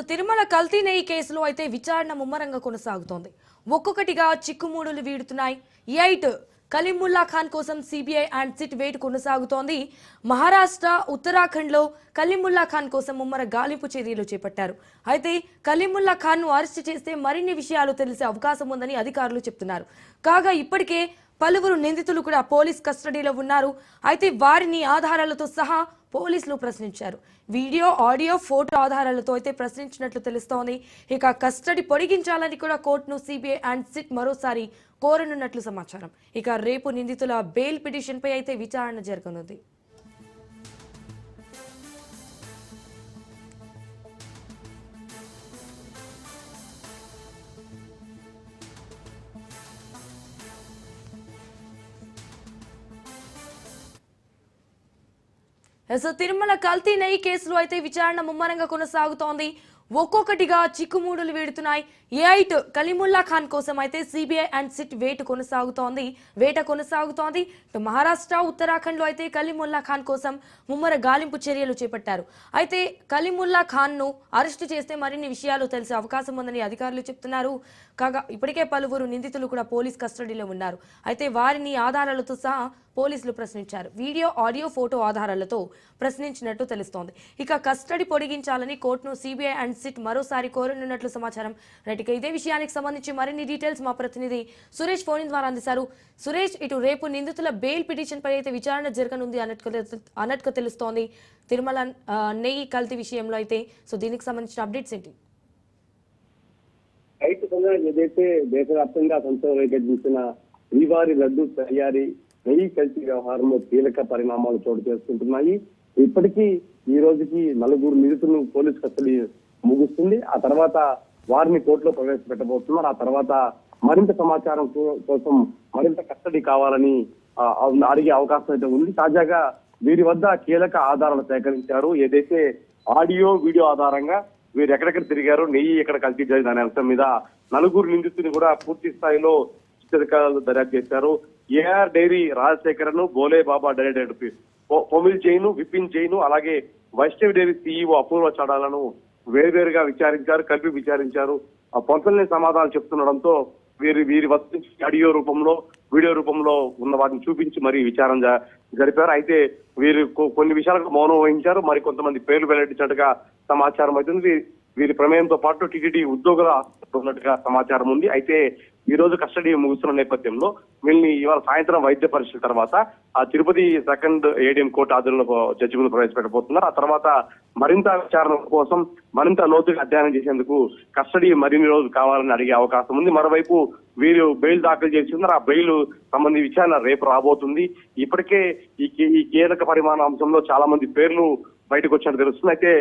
తిరుమల కల్తీ నెయ్యి కేసులో అయితే విచారణ ముమ్మరంగా కొనసాగుతోంది. ఒక్కొక్కటిగా చిక్కుముడులు వీడుతున్నాయి. ఎయిట్ కలీముల్లా ఖాన్ కోసం సిబిఐ అండ్ సిట్ వేటు కొనసాగుతోంది. మహారాష్ట్ర, ఉత్తరాఖండ్లో కలీముల్లా ఖాన్ కోసం ముమ్మర గాలింపు చర్యలు చేపట్టారు. అయితే కలీముల్లా ఖాన్ను అరెస్టు చేస్తే మరిన్ని విషయాలు తెలిసే అవకాశం ఉందని అధికారులు చెప్తున్నారు. కాగా ఇప్పటికే పలువురు నిందితులు కూడా పోలీస్ కస్టడీలో ఉన్నారు. అయితే వారిని ఆధారాలతో సహా పోలీసులు ప్రశ్నించారు. వీడియో, ఆడియో, ఫోటో ఆధారాలతో అయితే ప్రశ్నించినట్లు తెలుస్తోంది. ఇక కస్టడీ పొడిగించాలని కూడా కోర్టును సిబిఐ అండ్ సిట్ మరోసారి కోరనున్నట్లు సమాచారం. ఇక రేపు నిందితుల బెయిల్ పిటిషన్పై అయితే విచారణ జరగనుంది. తిరుమల కల్తీ నెయ్యి కేసులో అయితే విచారణ ముమ్మరంగా కొనసాగుతోంది. ఒక్కొక్కటిగా చిక్కుముడులు వీడుతున్నాయి. ఎయిట్ కలీముల్లా ఖాన్ కోసం అయితే సిబిఐ అండ్ సిట్ వేట కొనసాగుతోంది. మహారాష్ట్ర, ఉత్తరాఖండ్లో అయితే కలీముల్లా ఖాన్ కోసం ముమ్మర గాలింపు చర్యలు చేపట్టారు. అయితే కలీముల్లా ఖాన్ను అరెస్టు చేస్తే మరిన్ని విషయాలు తెలిసే అవకాశం ఉందని అధికారులు చెప్తున్నారు. కాగా ఇప్పటికే పలువురు నిందితులు కూడా పోలీస్ కస్టడీలో ఉన్నారు. అయితే వారిని ఆధారాలతో సహా పోలీసులు ప్రశ్నించారు. వీడియో, ఆడియో, ఫోటో ఆధారాలతో ప్రశ్నించినట్టు తెలుస్తోంది. ఇక కస్టడీ పొడిగించాలని కోర్టును సిబిఐ అండ్ సిట్ మరోసారి కోరనున్నట్లు సమాచారం. ఇక ఇదే విషయానికి సంబంధించి మరిన్ని డీటెయిల్స్ మా ప్రతినిధి సురేష్ ఫోన్ ద్వారా అందిస్తారు. సురేష్, ఇటు రేపు నిందితుల బెయిల్ పిటిషన్ పై అయితే విచారణ జరగనుంది అన్నట్టుగా తెలుస్తోంది. తిరుమల నెయ్యి కల్తీ విషయంలో అయితే దీనికి సంబంధించిన అప్డేట్స్ ఏంటి? ఏదైతే దేశవ్యాప్తంగా సంచలనం రేకెత్తించిన శ్రీవారి లడ్డు తయారీ నెయ్యి కల్తీ వ్యవహారంలో కీలక పరిణామాలు చోటు చేసుకుంటున్నాయి. ఇప్పటికీ ఈ రోజుకి నలుగురు నిందితులను పోలీస్ కస్టడీ ముగుస్తుంది. ఆ తర్వాత వారిని కోర్టులో ప్రవేశపెట్టబోతున్నారు. ఆ తర్వాత మరింత సమాచారం కోసం మరింత కస్టడీ కావాలని అడిగే అవకాశం అయితే ఉంది. తాజాగా వీరి వద్ద కీలక ఆధారాలు సేకరించారు. ఏదైతే ఆడియో, వీడియో ఆధారంగా వీరు ఎక్కడెక్కడ తిరిగారు, నెయ్యి ఎక్కడ కల్తీ జరిగింది అనే అంశం మీద నలుగురు నిందితుని కూడా పూర్తి స్థాయిలో అధికారులు దర్యాప్తు చేశారు. ఏఆర్ డైరీ రాజశేఖరను, బోలే బాబా డైరెక్టర్ పొమిల్ జైను, విపిన్ జైను, అలాగే వైష్ణవి డైరీ సిఇఓ అపూర్వ చడాలను వేరువేరుగా విచారించారు, కలిపి విచారించారు. పొంతల్ని సమాధానం చెప్తుండడంతో వీరి వద్ద ఆడియో రూపంలో, వీడియో రూపంలో ఉన్న వాటిని చూపించి మరీ విచారణ జరిపారు. అయితే వీరు కొన్ని విషయాలకు మౌనం వహించారు. మరి కొంతమంది పేర్లు వెల్లడించినట్టుగా సమాచారం అవుతుంది. వీరి ప్రమేయంతో పాటు టీటీడీ ఉద్యోగుల ఉన్నట్టుగా సమాచారం ఉంది. అయితే ఈ రోజు కస్టడీ ముగుస్తున్న నేపథ్యంలో వీళ్ళని ఇవాళ సాయంత్రం వైద్య పరీక్షల తర్వాత ఆ తిరుపతి సెకండ్ ఏడీఎం కోర్టు ఆధ్వర్యంలో జడ్జి ముందు ప్రవేశపెట్టబోతున్నారు. ఆ తర్వాత మరింత విచారణ కోసం మరింత లోతుగా అధ్యయనం చేసేందుకు కస్టడీ మరిన్ని రోజులు కావాలని అడిగే అవకాశం ఉంది. మరోవైపు వీరు బెయిల్ దాఖలు చేసి ఉన్నారు. ఆ బెయిల్ సంబంధించి విచారణ రేపు రాబోతుంది. ఇప్పటికే ఈ కీలక పరిమాణ అంశంలో చాలా మంది పేర్లు బయటకు వచ్చినట్టు తెలుస్తుంది. అయితే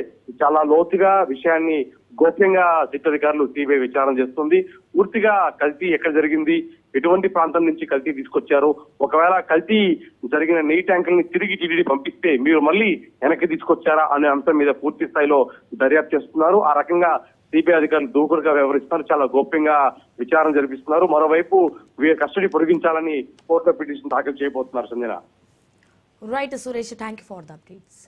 చాలా లోతుగా విషయాన్ని గోప్యంగా సిట్ అధికారులు సిబిఐ విచారణ చేస్తుంది. పూర్తిగా కల్తీ ఎక్కడ జరిగింది, ఎటువంటి ప్రాంతం నుంచి కల్తీ తీసుకొచ్చారు, ఒకవేళ కల్తీ జరిగిన నెయ్యి ట్యాంకుల్ని తిరిగి టీటీడీ పంపిస్తే మీరు మళ్ళీ వెనక్కి తీసుకొచ్చారా అనే అంశం మీద పూర్తి స్థాయిలో దర్యాప్తు చేస్తున్నారు. ఆ రకంగా సిబిఐ అధికారులు దూకుడుగా వ్యవహరిస్తున్నారు, చాలా గోప్యంగా విచారణ జరిపిస్తున్నారు. మరోవైపు వీరి కస్టడీ పొడిగించాలని కోర్టులో పిటిషన్ దాఖలు చేయబోతున్నారు. Sanjana. Right Suresh, thank you for the updates.